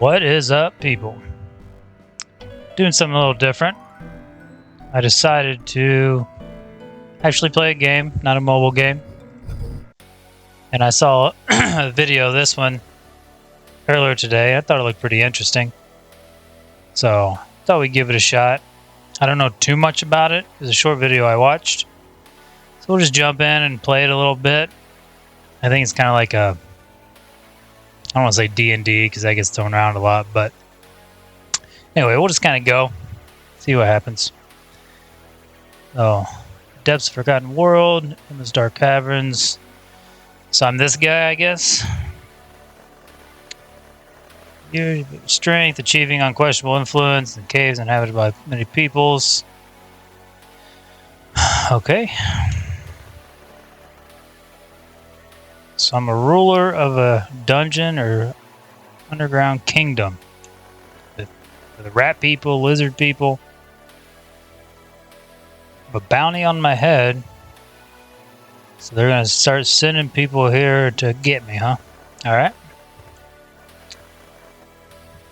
What is up, people? Doing something a little different. I decided to actually play a game, not a mobile game. And I saw a video of this one earlier today. I thought it looked pretty interesting. So I thought we'd give it a shot. I don't know too much about it. It was a short video I watched. So we'll just jump in and play it a little bit. I think it's kind of like a, I don't want to say D&D because that gets thrown around a lot, but anyway, we'll just kind of go, see what happens. So, Depths of Forgotten World, Endless Dark Caverns. So I'm this guy, I guess. Your strength, achieving unquestionable influence in caves inhabited by many peoples. Okay. So I'm a ruler of a dungeon or underground kingdom. For the rat people, lizard people. I have a bounty on my head. So they're going to start sending people here to get me, huh? Alright.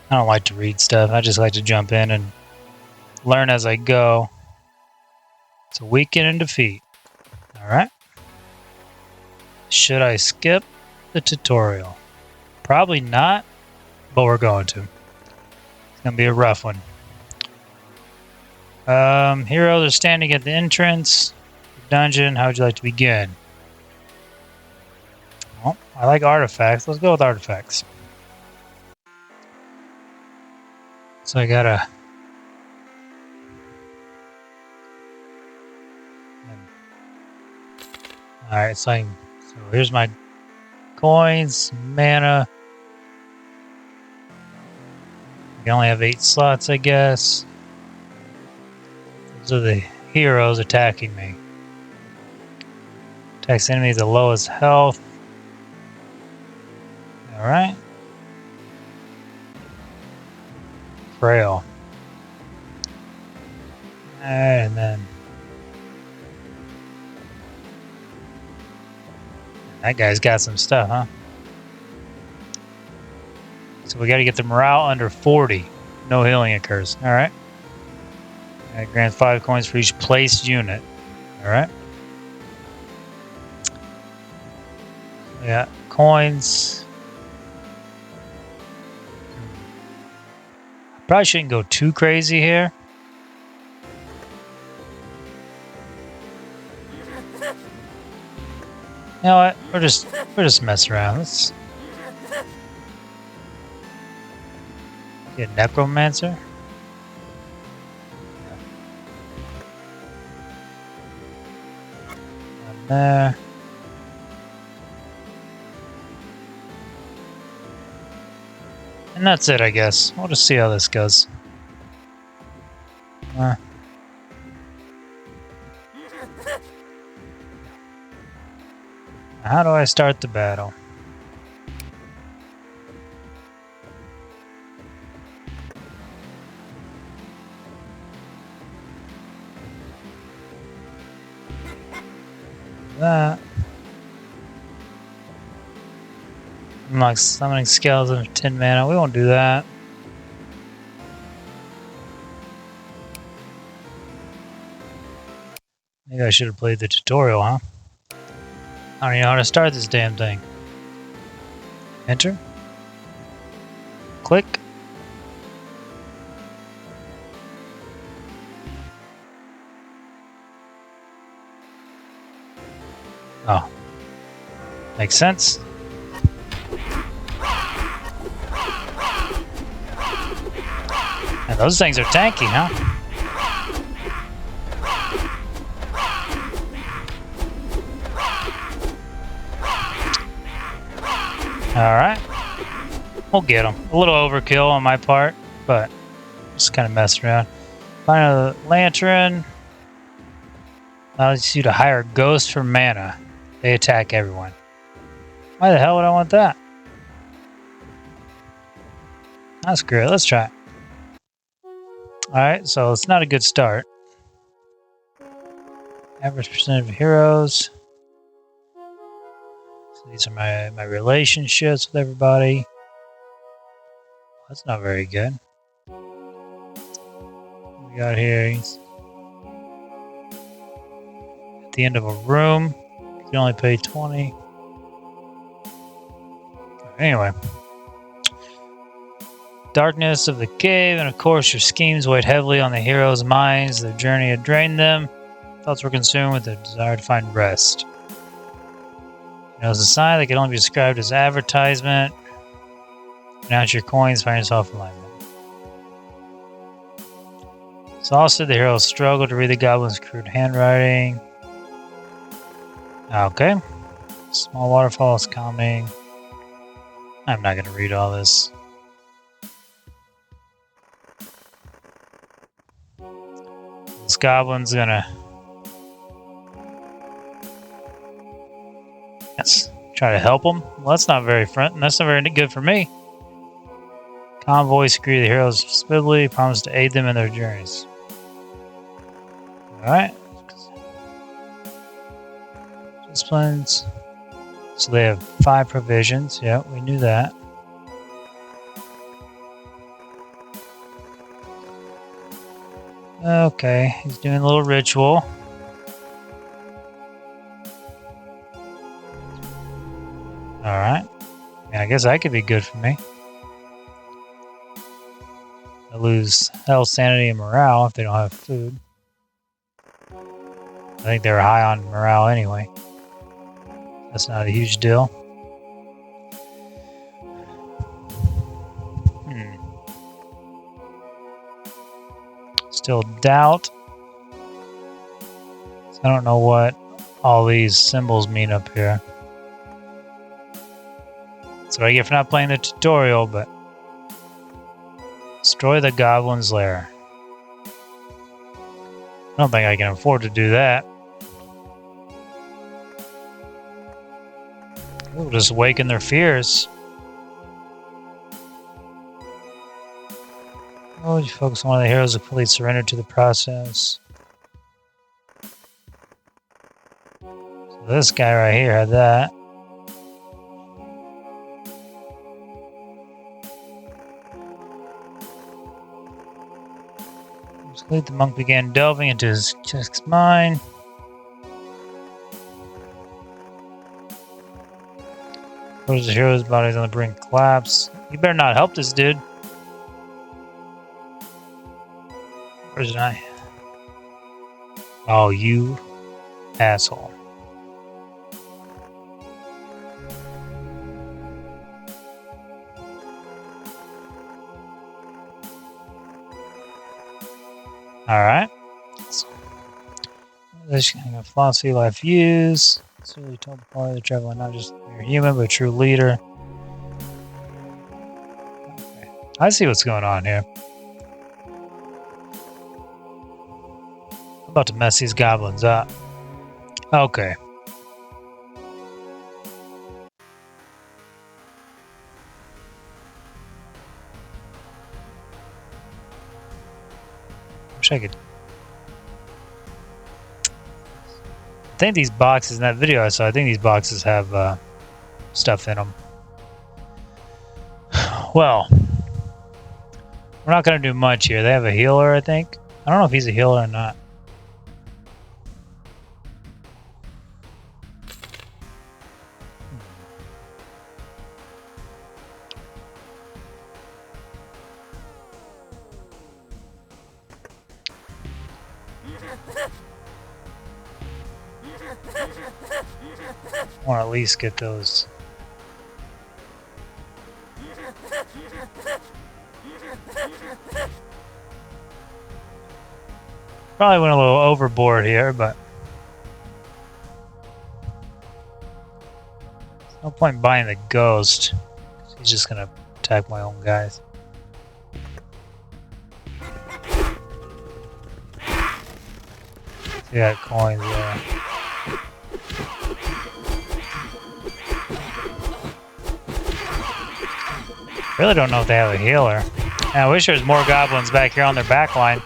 I don't like to read stuff. I just like to jump in and learn as I go. It's a weekend in defeat. Alright. Should I skip the tutorial? Probably not, but we're going to. It's going to be a rough one. Heroes are standing at the entrance. Dungeon, how would you like to begin? Well, I like artifacts. Let's go with artifacts. So I gotta... Alright, so here's my coins, mana. I can only have 8 slots, I guess. Those are the heroes attacking me. Attacks enemies at the lowest health. Alright. Frail. And then... that guy's got some stuff, huh? So we gotta get the morale under 40. No healing occurs. Alright. That grants 5 coins for each placed unit. Alright. Yeah, coins. Probably shouldn't go too crazy here. You know what? We're just messing around. Let's get Necromancer. There. And that's it, I guess. We'll just see how this goes. How do I start the battle? That. Unlock summoning skeleton of 10 mana. We won't do that. Maybe I should have played the tutorial, huh? I don't even know how to start this damn thing. Enter. Click. Oh. Makes sense. And those things are tanky, huh? Alright. We'll get them. A little overkill on my part, but just kind of messing around. Find a lantern. Allows you to hire ghosts for mana. They attack everyone. Why the hell would I want that? That's great. Let's try it. Alright, so it's not a good start. Average percent of heroes. So these are my relationships with everybody. That's not very good. What we got here, he's at the end of a room. You can only pay 20. Anyway. Darkness of the cave, and of course your schemes weighed heavily on the heroes' minds. Their journey had drained them. Thoughts were consumed with their desire to find rest. It was a sign that could only be described as advertisement. Pronounce your coins, find yourself alignment. Exhausted, the heroes struggled to read the goblin's crude handwriting. Okay. Small waterfalls calming. I'm not going to read all this. This goblin's gonna try to help them. Well, that's not very that's not very good for me. Convoys greet the heroes hospitably, promise to aid them in their journeys. Alright. Disciplines. So they have 5 provisions. Yeah, we knew that. Okay, he's doing a little ritual. Alright. I guess that could be good for me. I lose health, sanity, and morale if they don't have food. I think they were high on morale anyway. That's not a huge deal. Still doubt. I don't know what all these symbols mean up here. That's what I get for not playing the tutorial, but destroy the goblin's lair. I don't think I can afford to do that. We'll just awaken their fears. Oh, you focus on one of the heroes who fully surrendered to the process. So this guy right here had that. The monk began delving into his chest's mind. What is the hero's body's on the brink of collapse? You better not help this dude. Where's an eye? Oh, you asshole. Alright. This kind of philosophy life views. It's really told part of the traveler, not just a human, but a true leader. Okay. I see what's going on here. I'm about to mess these goblins up. Okay. Wish I could. I think these boxes in that video I saw, I think these boxes have stuff in them. Well, we're not going to do much here. They have a healer, I think. I don't know if he's a healer or not. I want to at least get those. Probably went a little overboard here, but there's no point buying the ghost. He's just gonna attack my own guys. See that coins there. Really don't know if they have a healer. And I wish there was more goblins back here on their back line.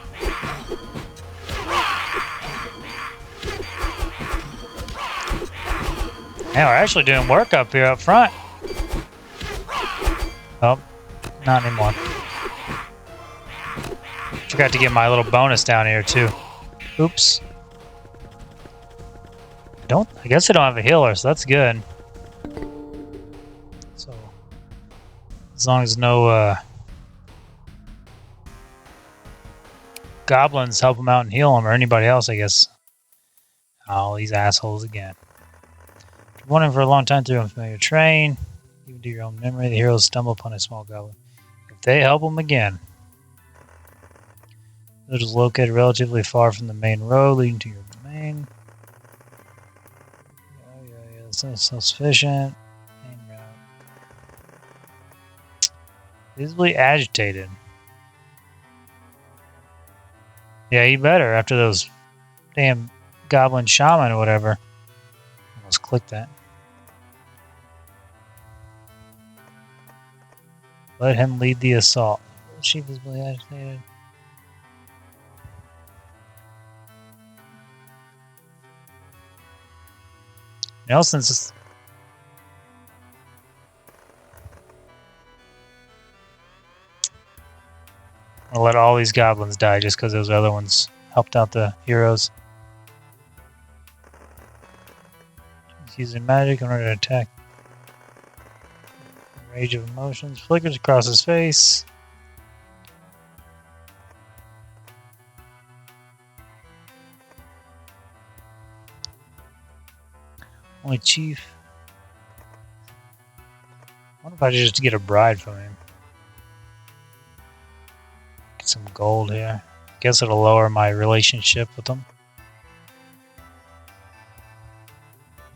Yeah, we're actually doing work up here up front. Oh, not anymore. Forgot to get my little bonus down here too. Oops. I guess I don't have a healer, so that's good. So as long as no goblins help him out and heal him, or anybody else, I guess. Oh, these assholes again. Wandering for a long time through unfamiliar terrain. Even to your own memory, the heroes stumble upon a small goblin. If they help them again. The village is located relatively far from the main road leading to your domain. Yeah, that's self-sufficient. Main route. Visibly agitated. Yeah, you better after those damn goblin shaman or whatever. Almost click that. Let him lead the assault. She visibly agitated. You know, since it's... I'll let all these goblins die just because those other ones helped out the heroes. He's using magic in order to attack. Rage of emotions flickers across his face. Only chief. I wonder if I should just get a bride from him. Get some gold here. Guess it'll lower my relationship with him.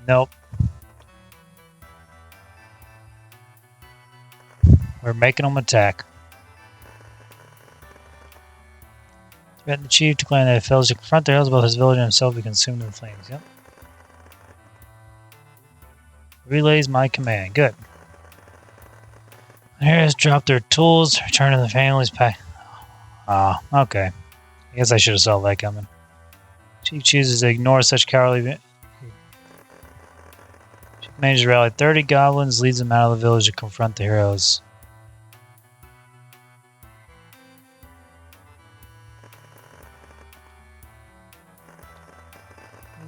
Nope. We're making them attack. Threaten the chief, declaring that if he fails to confront the heroes, both his village and himself be consumed in flames. Yep. Relays my command. Good. The heroes drop their tools, return to the family's pack. Ah, okay. I guess I should have saw that coming. Chief chooses to ignore such cowardly... Chief manages to rally 30 goblins, leads them out of the village to confront the heroes.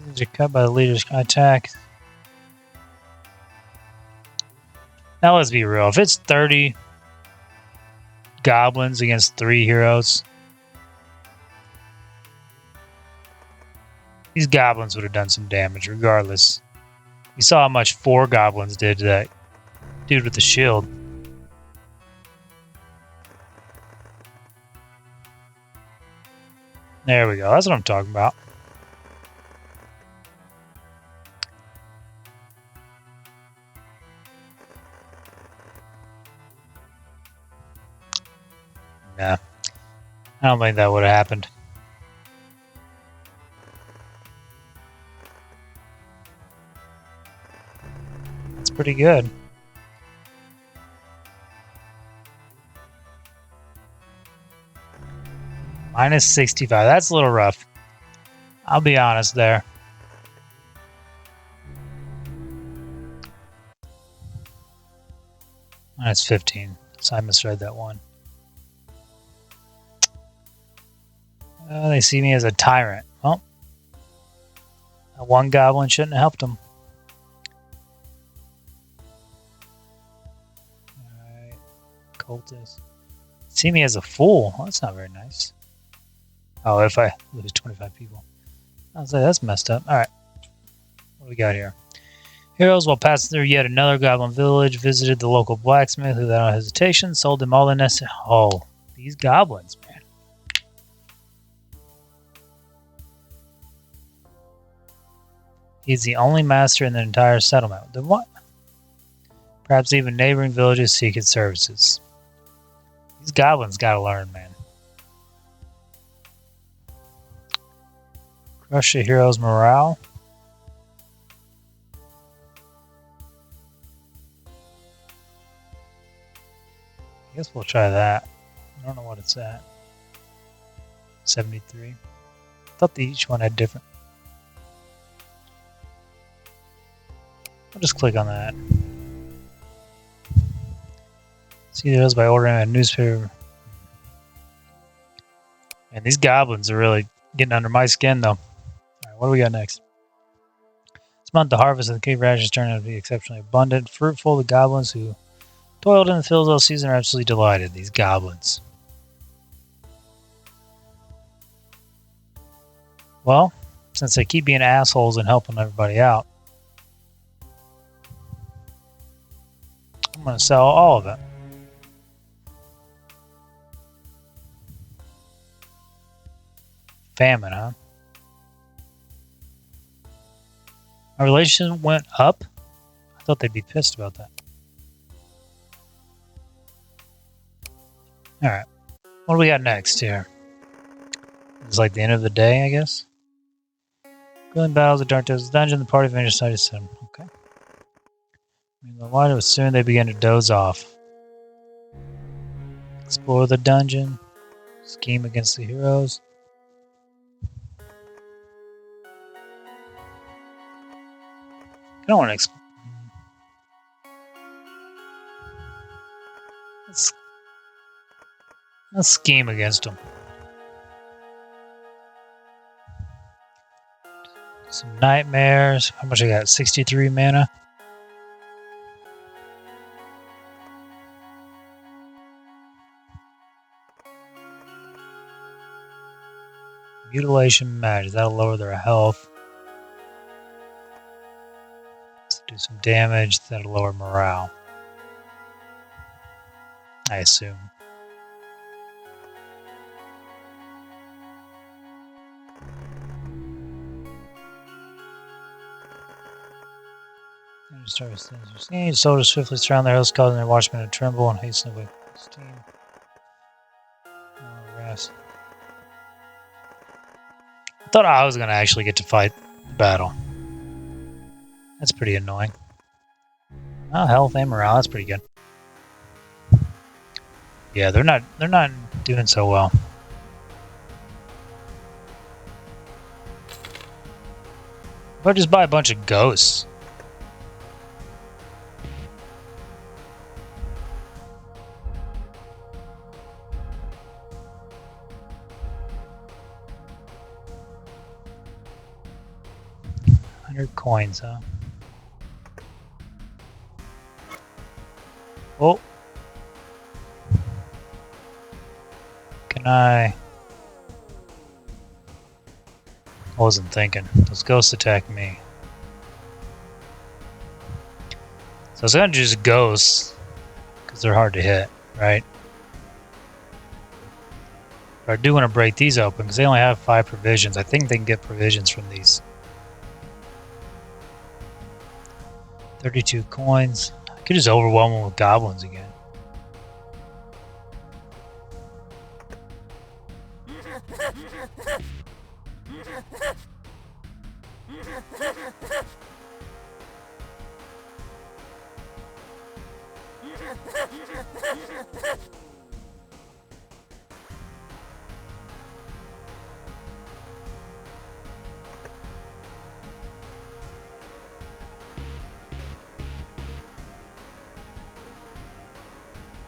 These are cut by the leader's attack. Now let's be real. If it's 30 goblins against 3 heroes, these goblins would have done some damage regardless. You saw how much 4 goblins did to that dude with the shield. There we go. That's what I'm talking about. Nah. I don't think that would have happened. That's pretty good. Minus 65. That's a little rough. I'll be honest there. Minus 15. So I misread that one. They see me as a tyrant. Well, that one goblin shouldn't have helped them. Alright. Cultist. See me as a fool. Well, that's not very nice. Oh, if I lose 25 people. I was like, that's messed up. Alright. What do we got here? Heroes, while passing through yet another goblin village, visited the local blacksmith who, without hesitation, sold them all the necessary... Oh, these goblins, man. He's the only master in the entire settlement. Then what? Perhaps even neighboring villages seek his services. These goblins gotta learn, man. Crush the hero's morale. I guess we'll try that. I don't know what it's at. 73. I thought each one had different. I'll just click on that. See those by ordering a newspaper. And these goblins are really getting under my skin, though. All right, what do we got next? This month, the harvest of the cave radishes turned out to be exceptionally abundant, fruitful. The goblins who toiled in the fields all season are absolutely delighted. These goblins. Well, since they keep being assholes and helping everybody out, I'm going to sell all of it. Famine, huh? Our relations went up? I thought they'd be pissed about that. Alright. What do we got next here? It's like the end of the day, I guess? Grilling battles of Dark Tales dungeon, the party of decided to set them. Okay. Why soon they began to doze off. Explore the dungeon. Scheme against the heroes. I don't want to explore. Let's scheme against them. Some nightmares. How much I got? 63 mana. Mutilation magic. That'll lower their health. Let's do some damage. That'll lower morale. I assume. Soldiers swiftly surround their hosts, causing their watchmen to tremble and hasten away from his team. Rest. I thought I was going to actually get to fight the battle. That's pretty annoying. Oh, health and morale, that's pretty good. Yeah, they're not doing so well. If I just buy a bunch of ghosts. Coins, huh? Oh. Can I wasn't thinking. Those ghosts attack me. So I was gonna choose ghosts because they're hard to hit, right? But I do want to break these open because they only have 5 provisions. I think they can get provisions from these. 32 coins. I could just overwhelm them with goblins again.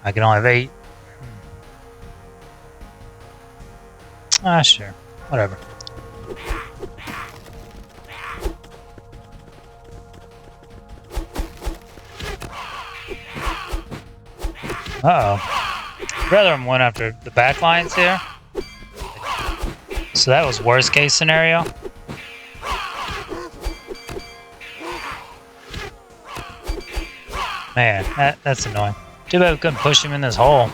I can only have 8. Ah, sure. Whatever. Uh-oh. Rather than one after the back lines here. So that was worst case scenario. Man, that's annoying. Too bad we couldn't push him in this hole.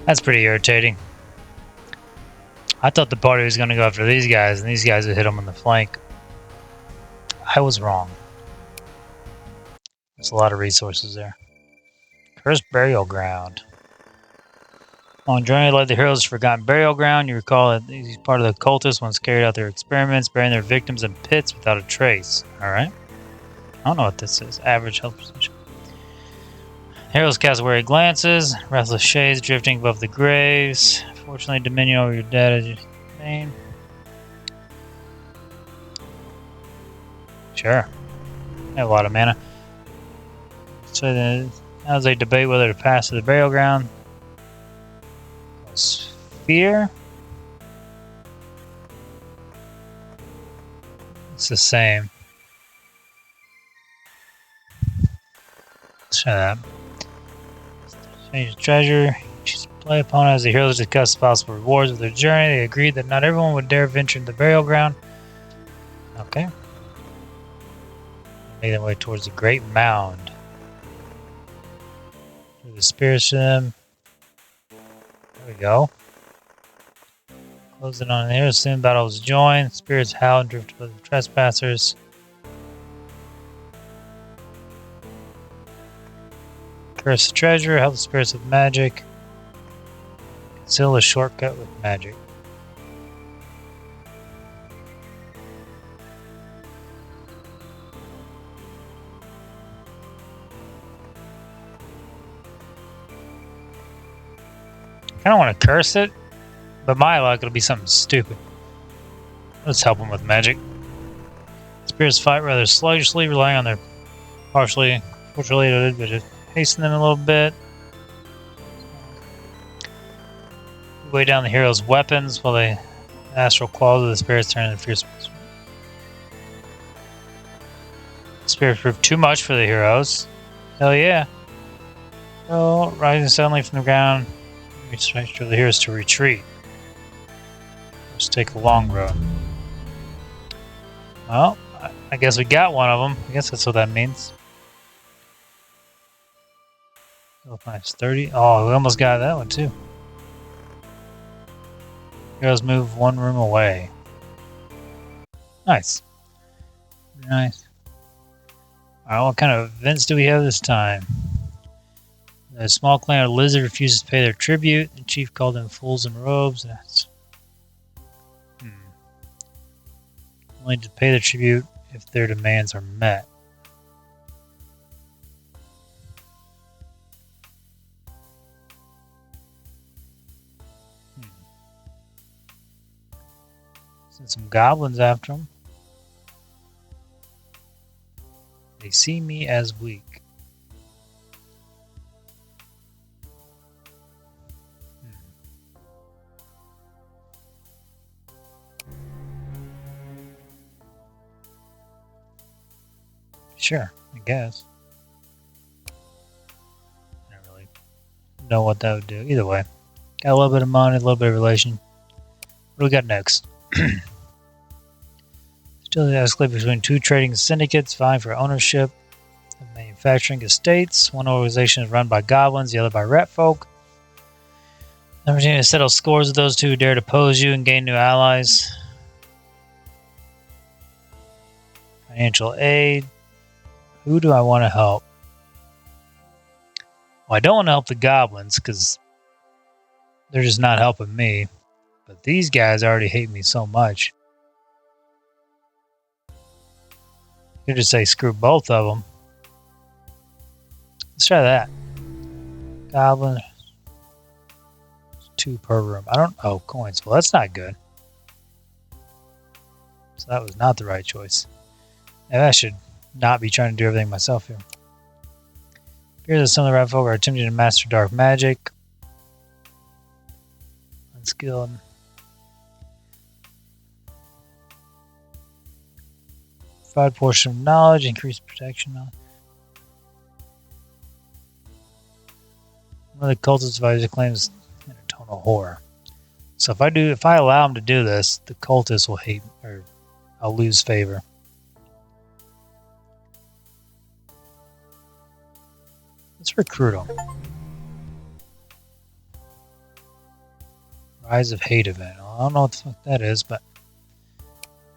That's pretty irritating. I thought the party was going to go after these guys, and these guys would hit them on the flank. I was wrong. There's a lot of resources there. Cursed Burial Ground. On journey led the heroes to Forgotten Burial Ground. You recall that these part of the cultists once carried out their experiments, burying their victims in pits without a trace. Alright. I don't know what this is. Average health percentage. Heroes cast wary glances. Restless shades drifting above the graves. Fortunately, dominion over your dead is your name. Sure. I have a lot of mana. So As they debate whether to pass to the burial ground. Sphere. It's the same. Let's try that. Change the treasure. Choose play opponent as the heroes discuss possible rewards of their journey. They agreed that not everyone would dare venture into the burial ground. Okay. Make their way towards the Great Mound. Through the Spirit Sim. There we go. Close it on here. Soon battles join. Spirits howl and drift with the trespassers. Curse the treasure. Help the spirits with magic. Conceal a shortcut with magic. I don't want to curse it, but my luck it'll be something stupid. Let's help them with magic. Spirits fight rather sluggishly, relying on their partially related, but just hasten them a little bit. Weigh down the hero's weapons while the astral claws of the spirits turn into fierce. Spirits proved too much for the heroes. Hell yeah. Oh, rising suddenly from the ground. Reach for the heroes to retreat. Let's take the long road. Well, I guess we got one of them. I guess that's what that means. Nice 30. Oh, we almost got that one too. Heroes move one room away. Nice. Nice. Alright, what kind of events do we have this time? The small clan of Lizard refuses to pay their tribute. The chief called them fools in robes. That's willing to pay their tribute if their demands are met. Send some goblins after them. They see me as weak. Sure, I guess. I don't really know what that would do. Either way, got a little bit of money, a little bit of relation. What do we got next? Still escalate between two trading syndicates vying for ownership of manufacturing estates. One organization is run by goblins, the other by rat folk. Number 2 to settle scores with those two who dare to oppose you and gain new allies. Financial aid. Who do I want to help? Well, I don't want to help the goblins because they're just not helping me. But these guys already hate me so much. You could just say screw both of them. Let's try that. Goblin. 2 per room. I don't. Oh, coins. Well, that's not good. So that was not the right choice. Maybe I should not be trying to do everything myself here. It appears that some of the rat folk are attempting to master dark magic. Unskilled. Provide portion of knowledge, increase protection. One of the cultist advisors claims tonal horror. So if I allow him to do this, the cultists will hate, or I'll lose favor. Let's recruit them. Rise of Hate event. I don't know what the fuck that is, but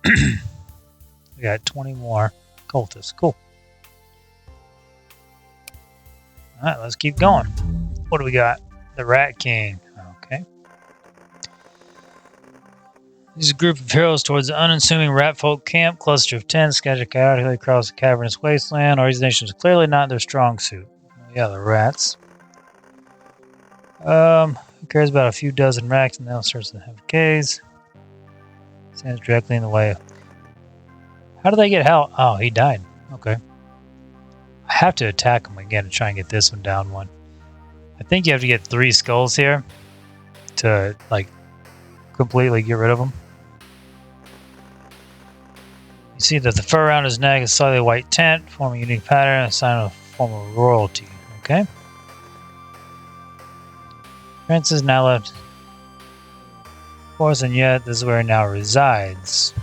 we got 20 more cultists. Cool. Alright, let's keep going. What do we got? The Rat King. Okay. This is a group of heroes towards the unassuming rat folk camp. Cluster of 10 scattered chaotically across the cavernous wasteland. Organization is clearly not their strong suit. Yeah, the rats. Who cares about a few dozen racks and the outskirts of the caves? Stands directly in the way. How do they get help? Oh, he died. Okay. I have to attack him again to try and get this one down one. I think you have to get 3 skulls here to like completely get rid of them. You see that the fur around his neck is slightly white tint, forming a unique pattern, a sign of a form of royalty. Okay. Prince is now left. Of course, and yet this is where he now resides.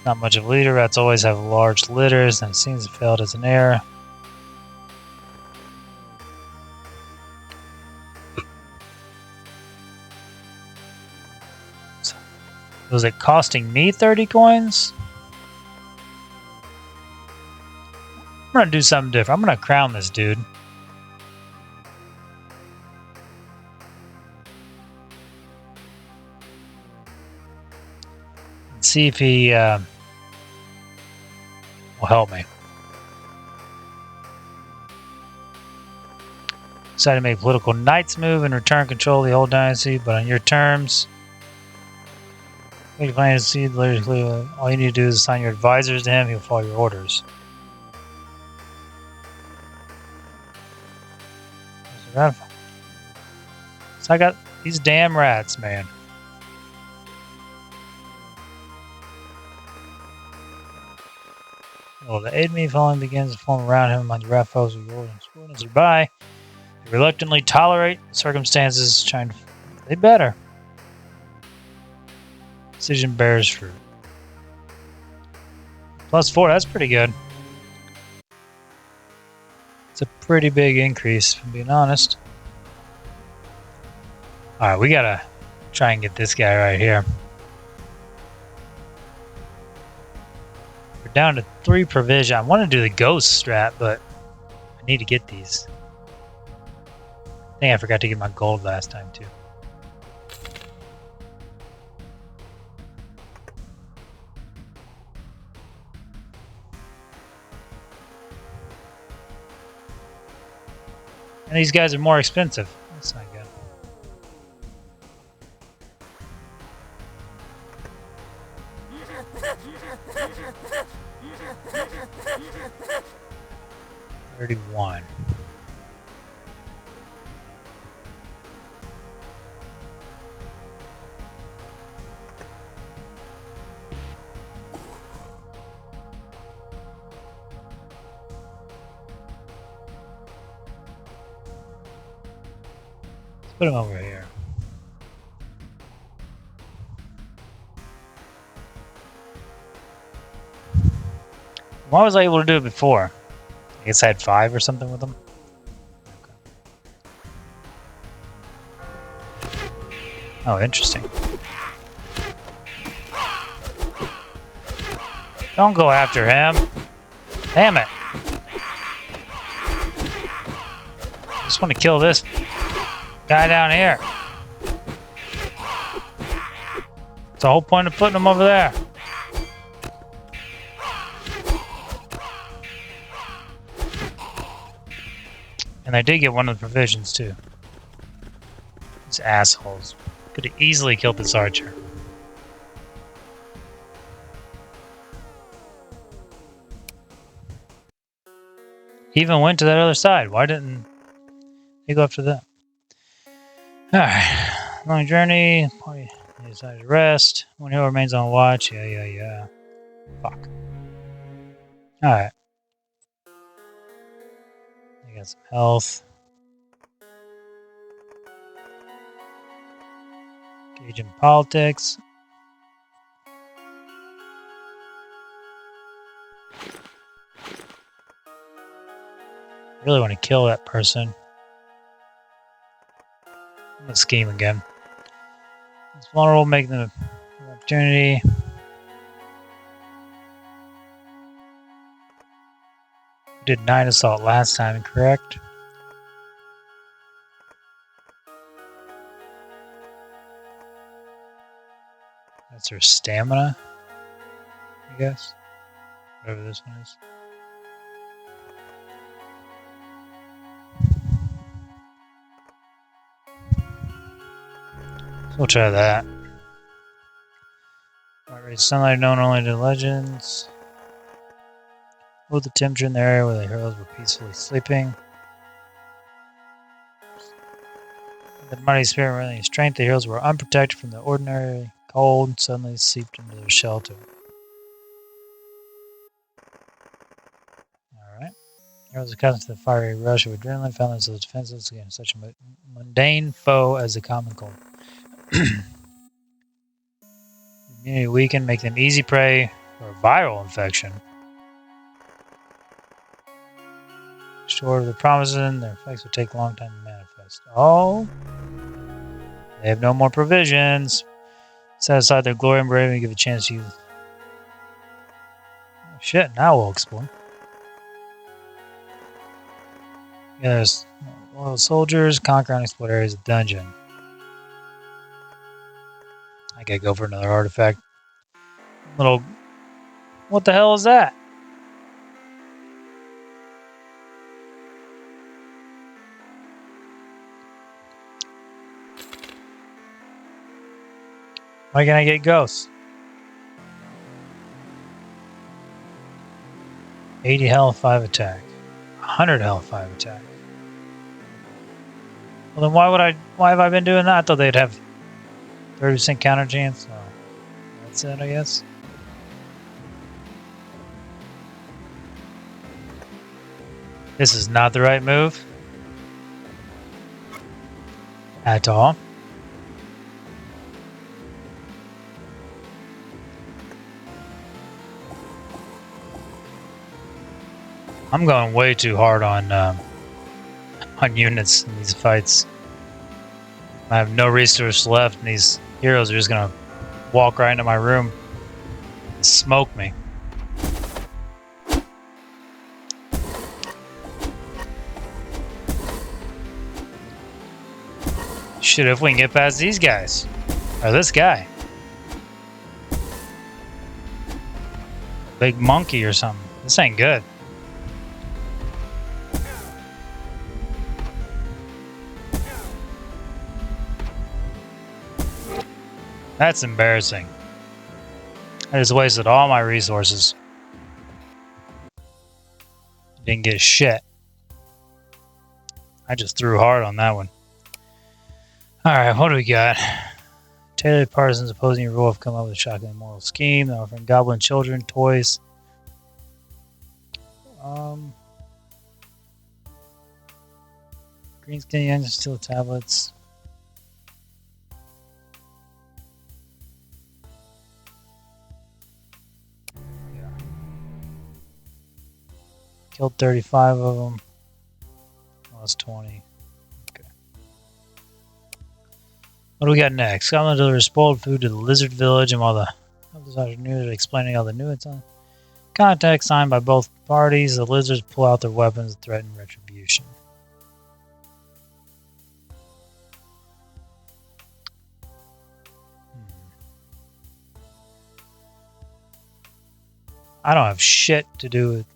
Not much of a leader, rats always have large litters, and it seems it failed as an heir. So, was it costing me 30 coins? I'm gonna do something different. I'm gonna crown this dude. And see if he will help me. Decide to make political knights move and return control of the whole dynasty, but on your terms. If you plan to see all you need to do is assign your advisors to him. He'll follow your orders. So I got these damn rats, man. Well, the aid me following begins to form around him among the rat foes of your orders nearby. They reluctantly tolerate circumstances, trying to. They better. Decision bears fruit. +4, that's pretty good. It's a pretty big increase, if I'm being honest. Alright, we gotta try and get this guy right here. We're down to 3 provision. I want to do the ghost strat, but I need to get these. I think I forgot to get my gold last time, too. And these guys are more expensive. That's not good. $31. Put him over here. Why was I able to do it before? I guess I had 5 or something with them. Okay. Oh, interesting. Don't go after him. Damn it. I just want to kill this guy down here. It's the whole point of putting him over there. And I did get one of the provisions too. These assholes. Could have easily killed this archer. He even went to that other side. Why didn't he go after that? Alright. Long journey. Party decided to rest. One hill remains on watch. Yeah. Fuck. Alright. I got some health. Engage in politics. I really want to kill that person. I'm gonna scheme again. It's vulnerable, make them an opportunity. Did 9 assault last time, correct? That's her stamina, I guess. Whatever this one is. So we'll try that. White rays sunlight known only to legends. Low the temperature in the area where the heroes were peacefully sleeping. The mighty spirit raining strength, the heroes were unprotected from the ordinary cold, suddenly seeped into their shelter. Alright. Heroes accustomed to the fiery rush of adrenaline found themselves defenseless against such a mundane foe as the common cold. Immunity weakened, make them easy prey for a viral infection. Short of the promises, their effects will take a long time to manifest. Oh, they have no more provisions. Set aside their glory and bravery and give a chance to use. Oh, shit, now we'll explore. Yeah, there's loyal soldiers, conquer unexplored areas of dungeon. I gotta go for another artifact. Little. What the hell is that? Why can't I get ghosts? 80 health, 5 attack. 100 health, 5 attack. Well then why have I been doing that? I thought they'd have 30% counter chance. Oh, that's it, I guess. This is not the right move. At all. I'm going way too hard on units in these fights. I have no resource left, and these heroes are just gonna walk right into my room and smoke me. Shit, if we can get past these guys. Or this guy. Big monkey or something. This ain't good. That's embarrassing. I just wasted all my resources. Didn't get shit. I just threw hard on that one. Alright, what do we got? Tailored partisans opposing your rule have come up with a shocking immoral scheme. They're offering goblin children toys. Green skin youngsters steal tablets. Yeah. Killed 35 of them. Lost 20. Okay. What do we got next? Goblin delivers spoiled food to the lizard village, and while the officers are explaining all the nuance on contact signed by both parties, the lizards pull out their weapons and threaten retribution. I don't have shit to do with.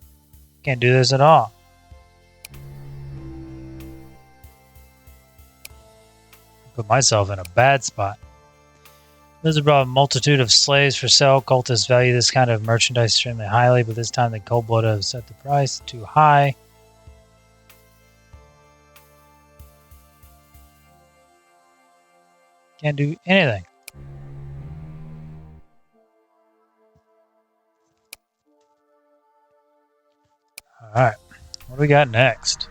Can't do this at all. Put myself in a bad spot. Lizard brought a multitude of slaves for sale. Cultists value this kind of merchandise extremely highly, but this time the cold-blooded have set the price too high. Can't do anything. Alright, what do we got next?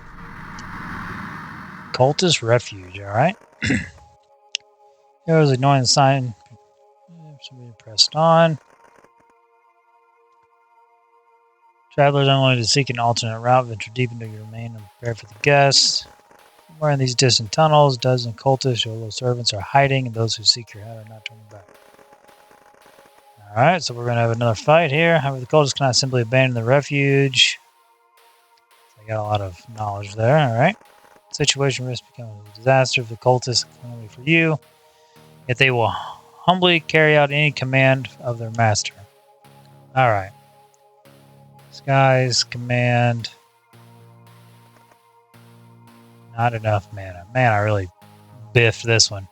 Cultist Refuge, alright. Heroes ignoring the sign. Somebody pressed on. Travelers unwilling to seek an alternate route venture deep into your domain and prepare for the guests. Somewhere in these distant tunnels, dozens of cultists, your little servants, are hiding, and those who seek your head are not turning back. Alright, so we're going to have another fight here. However, the cultists cannot simply abandon the refuge. I got a lot of knowledge there, alright. Situation risk becomes a disaster if the cultists come only for you. Yet they will humbly carry out any command of their master. Alright. Disguise, command. Not enough mana. Man, I really biffed this one.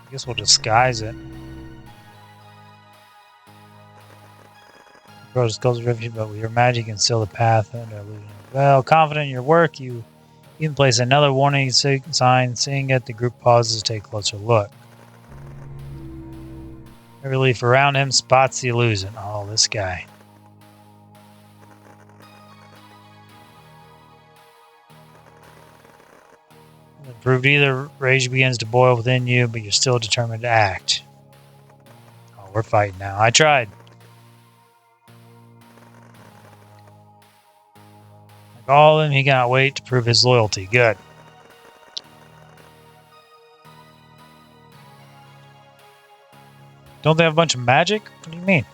I guess we'll disguise it. Approach Skull's refuge, but with your magic and seal the path under illusion. Well, confident in your work, you even place another warning sign. Seeing it, the group pauses to take a closer look. Every leaf around him spots the illusion. Oh, this guy. Proved either rage begins to boil within you, but you're still determined to act. Oh, we're fighting now. I tried. Like all of them, he cannot wait to prove his loyalty. Good. Don't they have a bunch of magic? What do you mean?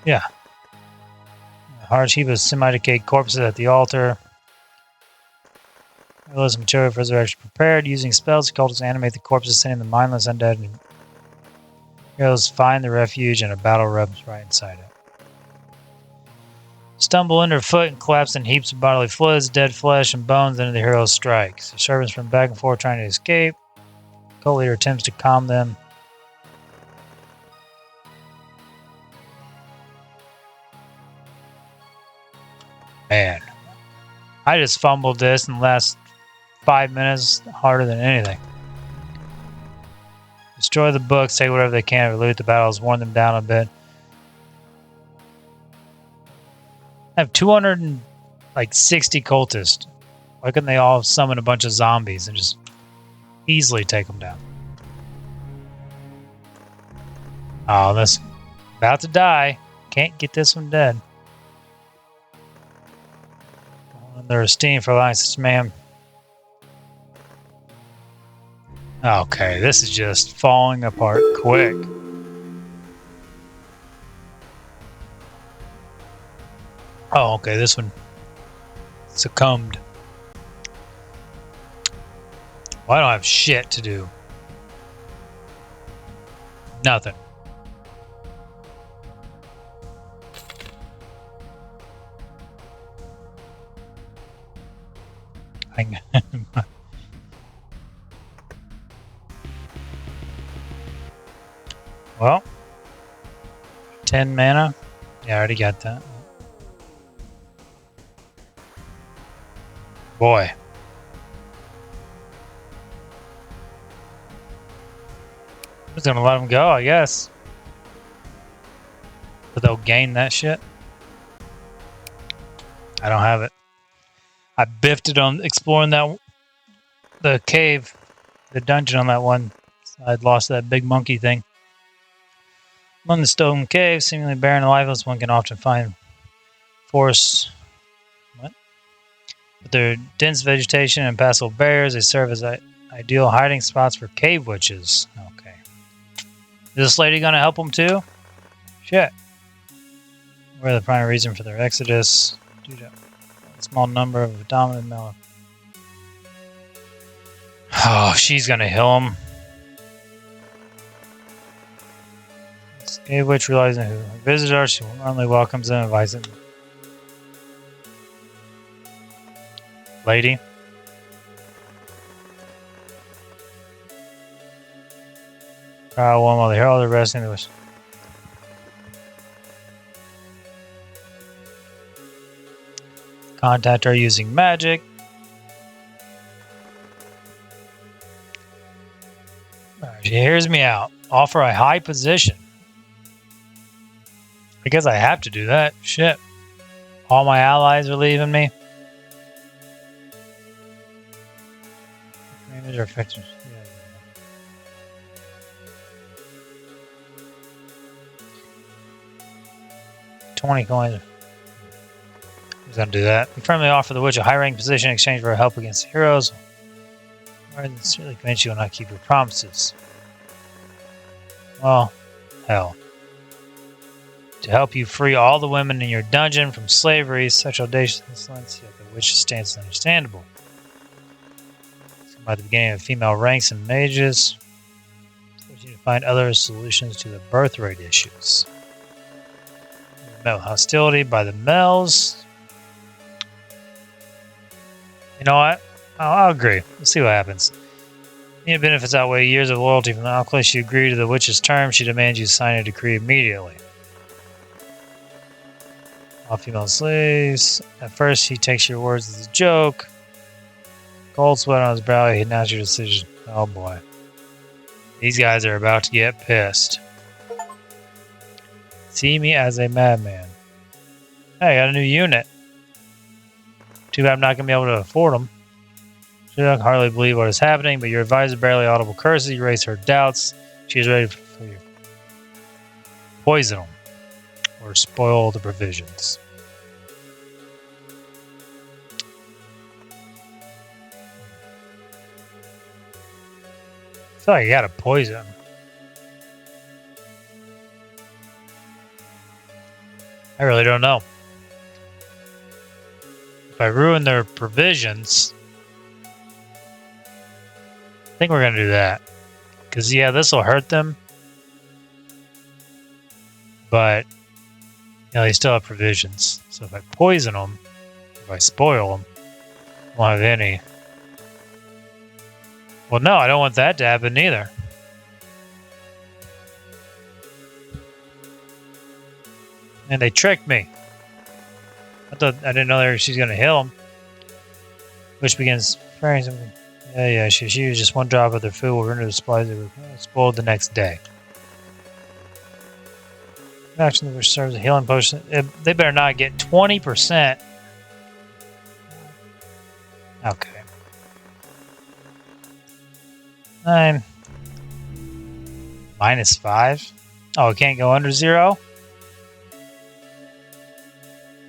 Yeah. A large heap of semi-decayed corpses at the altar. List material for resurrection prepared. Using spells, cultists animate the corpses, sending the mindless undead. And heroes find the refuge, and a battle erupts right inside it. Stumble underfoot and collapse in heaps of bodily fluids, dead flesh, and bones into the hero's strikes. The servants run back and forth trying to escape. The cult leader attempts to calm them. Man, I just fumbled this in the last 5 minutes, harder than anything. Destroy the books, take whatever they can to loot the battles, worn them down a bit. I have 260 cultists. Why couldn't they all summon a bunch of zombies and just easily take them down? Oh, this about to die. Can't get this one dead. Their esteem for allowing such man. Okay, this is just falling apart quick. Oh, okay, this one succumbed. Well, I don't have shit to do. Nothing. Well, 10 mana. Yeah, I already got that. Boy. I'm just gonna let them go, I guess. But they'll gain that shit. I don't have it. I biffed it on exploring the cave, the dungeon on that one. I'd lost that big monkey thing. Among the stone caves, seemingly barren and lifeless, one can often find forests. What? With their dense vegetation and impassable barriers, they serve as ideal hiding spots for cave witches. Okay. Is this lady gonna help them too? Shit. We're the primary reason for their exodus. Due to a small number of dominant male. Oh, she's gonna heal them. Cave witch realizing who visited her, she warmly welcomes them and invites them. Lady. Trial one while the herald are resting. Contact her using magic. She hears me out. Offer a high position. I guess I have to do that. Shit. All my allies are leaving me. Damage or affected. Yeah. 20 coins. Who's gonna do that? We firmly offer the witch a high-ranking position in exchange for her help against the heroes. Or sincerely convinced you will not keep your promises. Well, hell. To help you free all the women in your dungeon from slavery, such audacious insolence, yet the witch's stance is understandable. By the beginning of female ranks and mages, so you to find other solutions to the birth rate issues. Male hostility by the males. You know what? I'll agree. Let's see what happens. Any benefits outweigh years of loyalty from the Alclay. You agree to the witch's terms. She demands you sign a decree immediately. All female slaves. At first, he takes your words as a joke. Cold sweat on his brow. He announced your decision. Oh boy. These guys are about to get pissed. See me as a madman. Hey, I got a new unit. Too bad I'm not going to be able to afford them. She doesn't hardly believe what is happening, but your advisor barely audible curses erase her doubts. She is ready for you. Poison them. Or spoil the provisions. I feel like you gotta poison. I really don't know. If I ruin their provisions, I think we're gonna do that. Because, yeah, this will hurt them. But, you know, they still have provisions. So if I poison them, if I spoil them, I won't have any. Well, no, I don't want that to happen either. And they tricked me. I didn't know she's going to heal him. Which begins firing something. Yeah, she used just one drop of their food will render the supplies that were spoiled the next day. Action which serves a healing potion. They better not get 20%. Okay. 9. -5. Oh, it can't go under 0?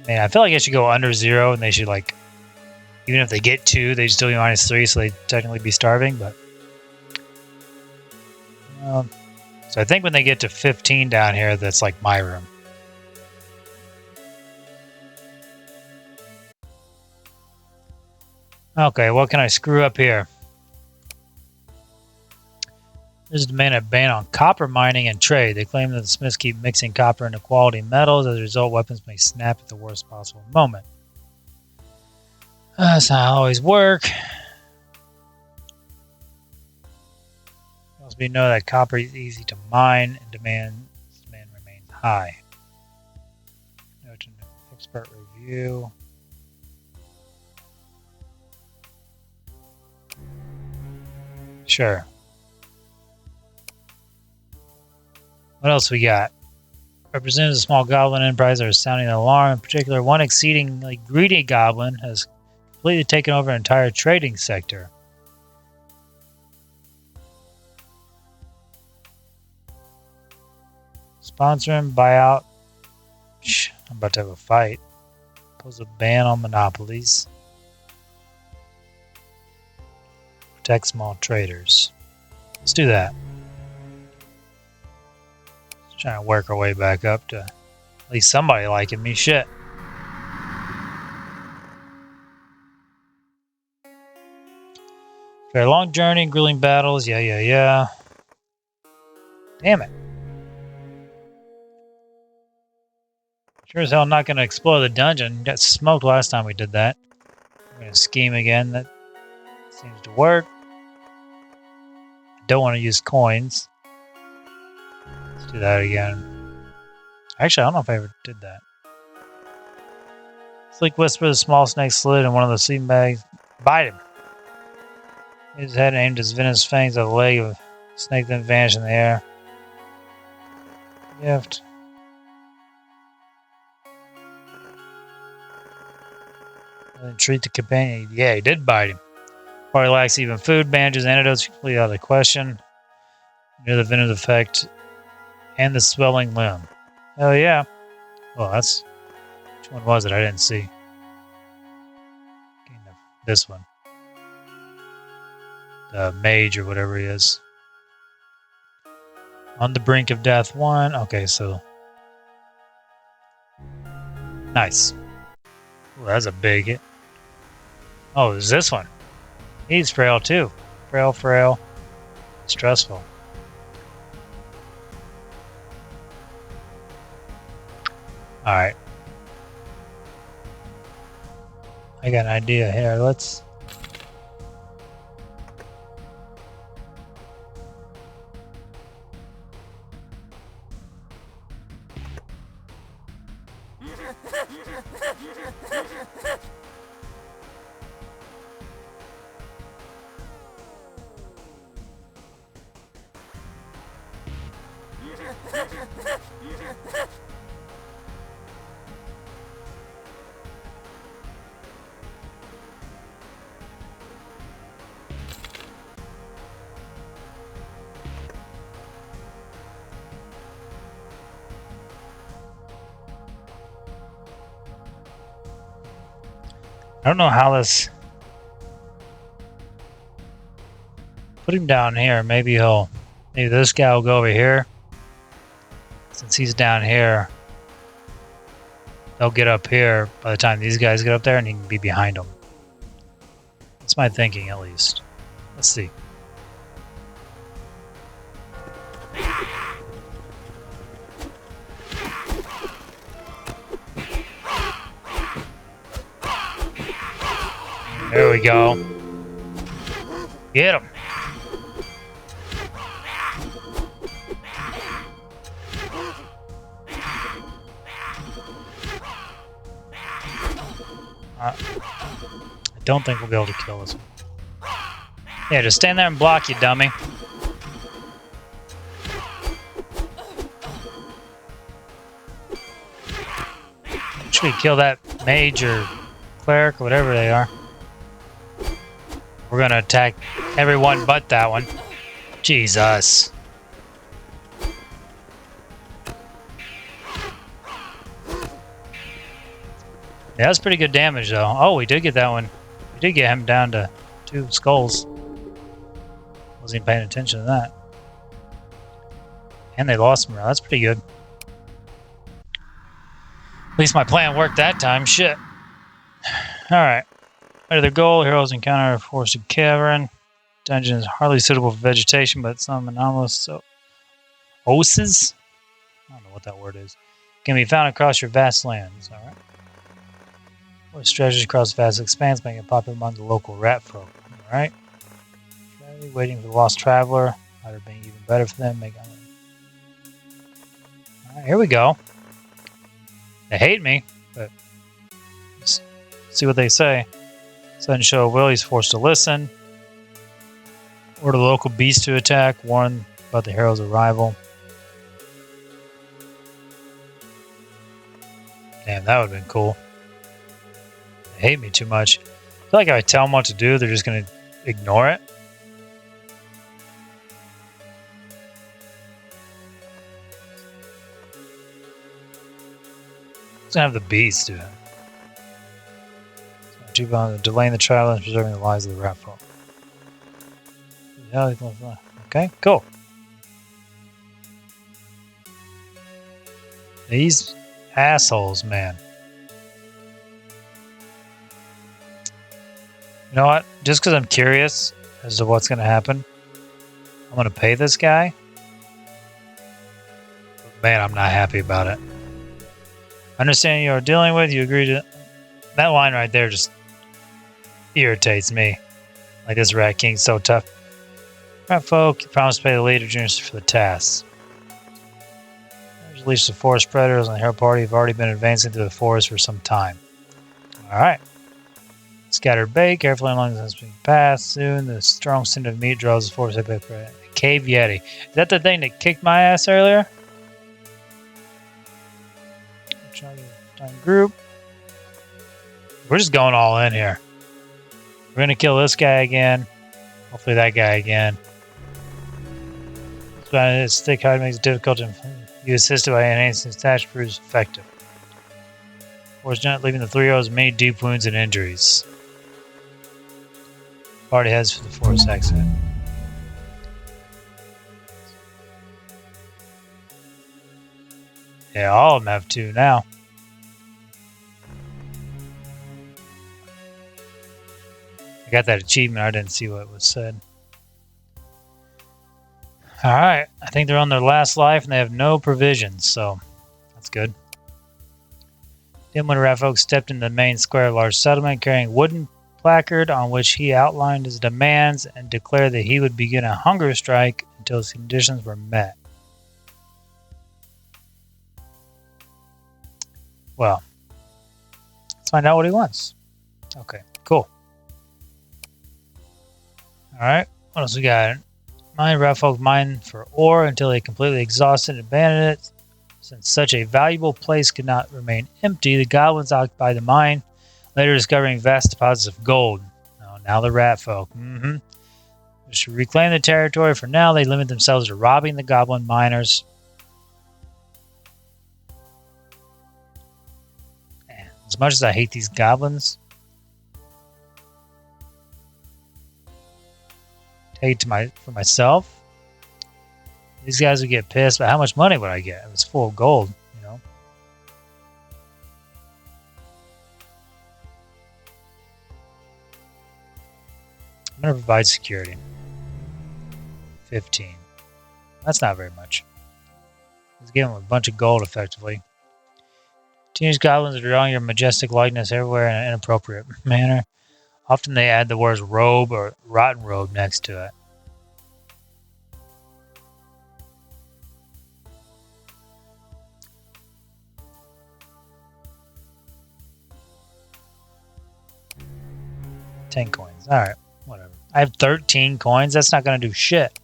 I mean, I feel like it should go under 0 and they should, like, even if they get 2, they'd still be -3, so they'd technically be starving, but. So I think when they get to 15 down here, that's like my room. Okay, what can I screw up here? There's a demand a ban on copper mining and trade. They claim that the smiths keep mixing copper into quality metals. As a result, weapons may snap at the worst possible moment. That's not always work. We know that copper is easy to mine and demand remains high. Note an expert review. Sure. What else we got? Representatives of small goblin enterprise are sounding the alarm. In particular, one exceedingly greedy goblin has completely taken over an entire trading sector. Sponsor him, buyout. I'm about to have a fight. Impose a ban on monopolies. Protect small traders. Let's do that. Just trying to work our way back up to at least somebody liking me. Shit. Very long journey, grueling battles. Yeah. Damn it. Sure as hell not going to explore the dungeon. Got smoked last time we did that. I'm going to scheme again. That seems to work. I don't want to use coins. Let's do that again. Actually, I don't know if I ever did that. Sleek whisper, the small snake slid in one of the sleeping bags. Bite him. His head aimed his venomous fangs at the leg of the snake, then vanished in the air. Gift. Treat the companion. Yeah, he did bite him. Party lacks even food, bandages, antidotes completely out of the question. Near the venom effect and the swelling limb. Hell yeah. Well, that's. Which one was it? I didn't see. This one. The mage or whatever he is. On the brink of death 1. Okay, so. Nice. Ooh, that's a big hit. Oh, there's this one. He's frail too. Frail. Stressful. Alright. I got an idea here. Let's I don't know how this... Put him down here. Maybe this guy will go over here. Since he's down here, they'll get up here by the time these guys get up there, and he can be behind them. That's my thinking, at least. Let's see. There we go. Get him. I don't think we'll be able to kill this one. Yeah, just stand there and block, you dummy. Should we kill that mage or cleric, whatever they are? We're gonna attack everyone but that one. Jesus. Yeah, that's pretty good damage, though. Oh, we did get that one. We did get him down to 2 skulls. Wasn't even paying attention to that. And they lost morale. That's pretty good. At least my plan worked that time. Shit. Alright. Right of their goal, heroes encounter a forested cavern. Dungeon is hardly suitable for vegetation, but some anomalous oses? I don't know what that word is. Can be found across your vast lands. Alright. Or stretches across vast expanse, making it popular among the local rat folk. Alright. Waiting for the lost traveler. Might have been even better for them. Alright, here we go. They hate me, but let's see what they say. Sudden show of will, he's forced to listen. Order the local beast to attack. Warn about the hero's arrival. Damn, that would have been cool. They hate me too much. I feel like if I tell them what to do, they're just going to ignore it. Let's have the beast do it. Too bad, delaying the travel and preserving the lives of the rat folk. Okay, cool. These assholes, man. You know what? Just because I'm curious as to what's going to happen, I'm going to pay this guy. But man, I'm not happy about it. Understanding you are dealing with, you agree to... That line right there just irritates me. Like, this Rat King's so tough. Rat folk, you promise to pay the leader juniors for the tasks. Release the forest predators on the hero party have already been advancing through the forest for some time. Alright. Scattered bait, carefully along the path. Soon, the strong scent of meat draws the forest up. A cave yeti. Is that the thing that kicked my ass earlier? Group. We're just going all in here. We're gonna kill this guy again. Hopefully that guy again. His thick hide makes it difficult to be assisted by enhancing attached proves effective. Force not leaving the 3 heroes many deep wounds and injuries. Party heads for the forest exit. Yeah, all of them have 2 now. I got that achievement. I didn't see what was said. Alright. I think they're on their last life and they have no provisions, so that's good. Then when rat folk stepped into the main square of a large settlement carrying a wooden placard on which he outlined his demands and declared that he would begin a hunger strike until his conditions were met. Well, Let's find out what he wants. Okay, cool. Alright, what else we got? Mine, rat folk mine for ore until they completely exhausted and abandoned it. Since such a valuable place could not remain empty, the goblins occupied the mine, later discovering vast deposits of gold. Oh, now the rat folk. They should reclaim the territory. For now, they limit themselves to robbing the goblin miners. Man, as much as I hate these goblins, take it for myself. These guys would get pissed, but how much money would I get? It was full of gold, you know. I'm gonna provide security. 15. That's not very much. Let's give them a bunch of gold, effectively. Teenage goblins are drawing your majestic likeness everywhere in an inappropriate manner. Often they add the words robe or rotten robe next to it. $10 coins. Alright, whatever. I have 13 coins. That's not going to do shit.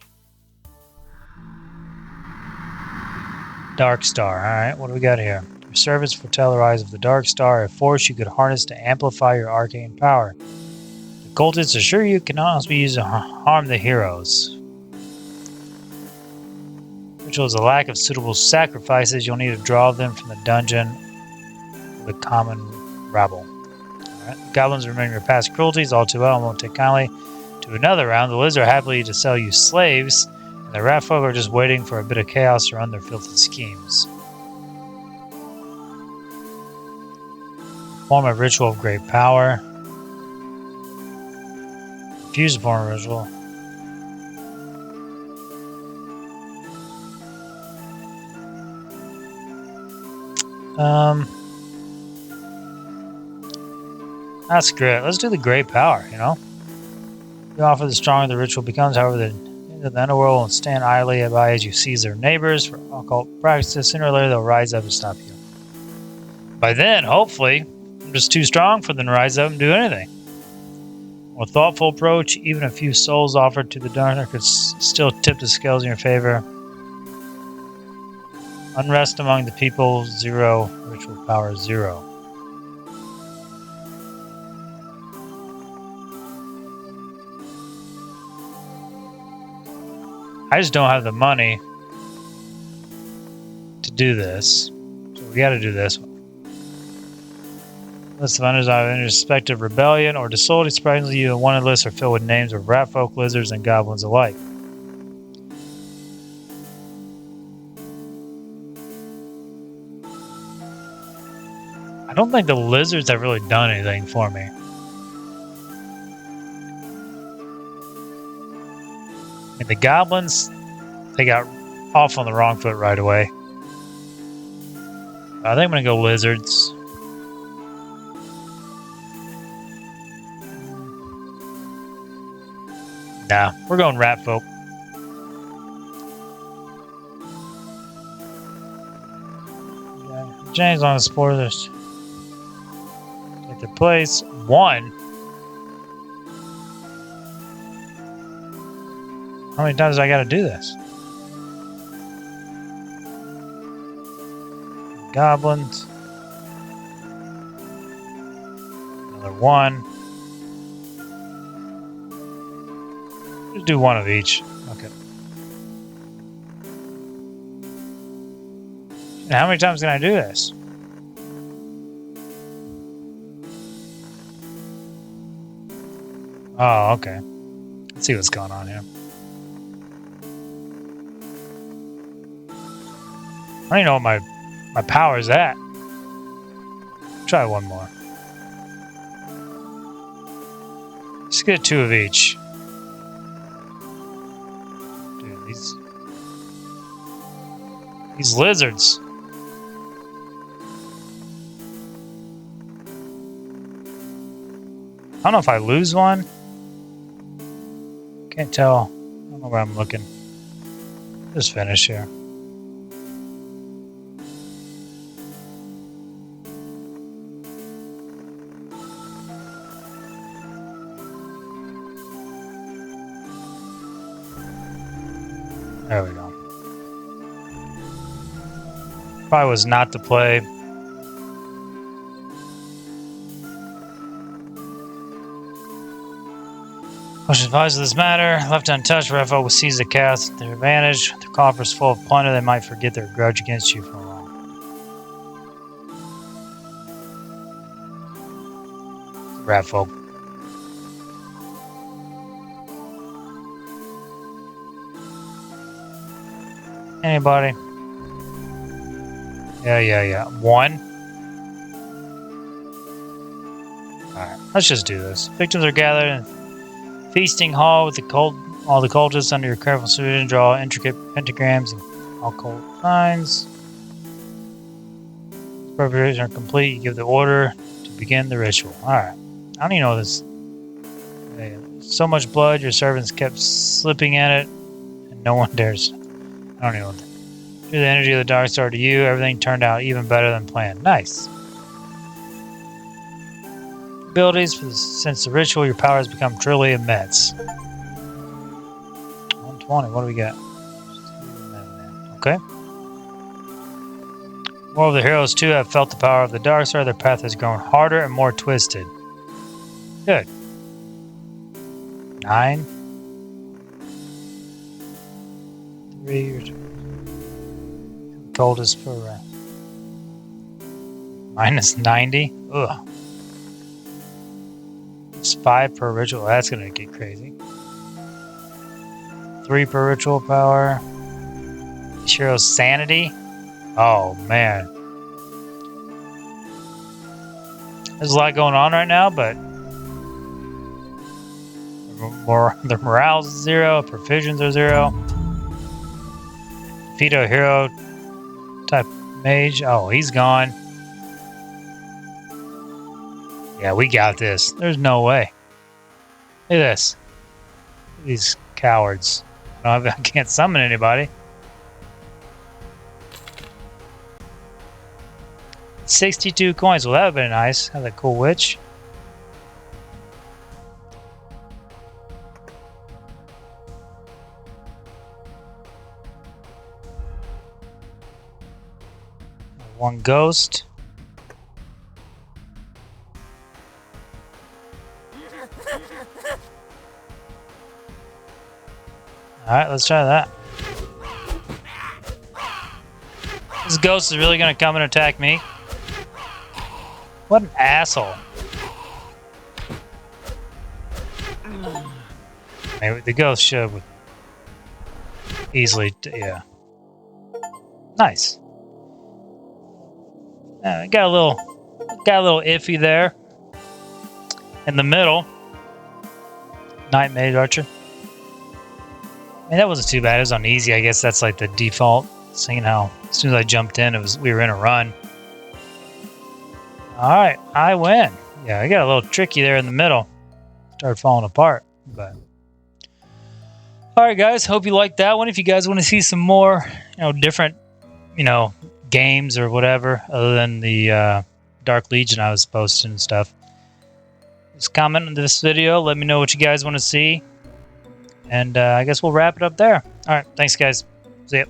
Dark Star. Alright, what do we got here? Your servants foretell the rise of the Dark Star, a force you could harness to amplify your arcane power. The cultists assure you cannot also be used to harm the heroes. Which was a lack of suitable sacrifices. You'll need to draw them from the dungeon of the common rabble. Right. The goblins remember your past cruelties all too well and won't take kindly to another round. The lizards are happy to sell you slaves, and the rat folk are just waiting for a bit of chaos to run their filthy schemes. Form a ritual of great power. Refuse to form a ritual. That's great. Let's do the great power, you know? The offer, the stronger the ritual becomes. However, the underworld won't stand idly by as you seize their neighbors for occult practices. Sooner or later, they'll rise up and stop you. By then, hopefully, I'm just too strong for them to rise up and do anything. With a thoughtful approach, even a few souls offered to the darker could still tip the scales in your favor. Unrest among the people, 0. Ritual power, 0. I just don't have the money to do this. So we gotta do this one. List of unders either in respect of rebellion or dissolved. Surprisingly, you wanted lists are filled with names of rat folk, lizards, and goblins alike. I don't think the lizards have really done anything for me. And the goblins, they got off on the wrong foot right away. I think I'm going to go lizards. Nah, we're going rat folk. James on the spoilers. Take their place. 1. How many times do I gotta do this? Goblins. Another 1. Just do 1 of each. Okay. And how many times can I do this? Oh, okay. Let's see what's going on here. I don't even know what my power is at. Try 1 more. Let's get 2 of each. Dude, these lizards. I don't know if I lose 1. Can't tell. I don't know where I'm looking. Just finish here. There we go. Probably was not to play. Motion advised of this matter. Left untouched, Raphael will seize the cast at their advantage. Their coffers full of plunder, they might forget their grudge against you for a while. Raphael. Anybody? Yeah. 1. Alright, let's just do this. Victims are gathered in feasting hall with all the cultists under your careful supervision. Draw intricate pentagrams and occult signs. Preparations are complete. You give the order to begin the ritual. Alright. I don't even know this. So much blood, your servants kept slipping in it, and no one dares. I don't even know. Through the energy of the Dark Star to you, everything turned out even better than planned. Nice. Abilities, since the ritual, your powers become truly immense. 120, what do we got? Okay. More of the heroes, too, have felt the power of the Dark Star. Their path has grown harder and more twisted. Good. 9. 3. Coldest for minus 90. Ugh. It's 5 per ritual. That's gonna get crazy. 3 per ritual power. Shiro's sanity. Oh man. There's a lot going on right now, but the morale's 0, provisions are 0. Defeat a hero type mage. Oh, he's gone. Yeah, we got this. There's no way. Look at this. These cowards. I can't summon anybody. 62 coins. Well, that would have been nice. Have a cool witch. One ghost. Alright, let's try that. This ghost is really gonna come and attack me. What an asshole. Maybe the ghost should easily, yeah. Nice. Got a little iffy there. In the middle. Night Mage Archer. I mean, that wasn't too bad. It was on easy. I guess that's like the default. Seeing how as soon as I jumped in, we were in a run. All right, I win. Yeah, I got a little tricky there in the middle. Started falling apart, but all right, guys. Hope you liked that one. If you guys want to see some more, different, games or whatever other than the Dark Legion I was posting and stuff, just comment on this video. Let me know what you guys want to see. And I guess we'll wrap it up there. All right. Thanks, guys. See ya.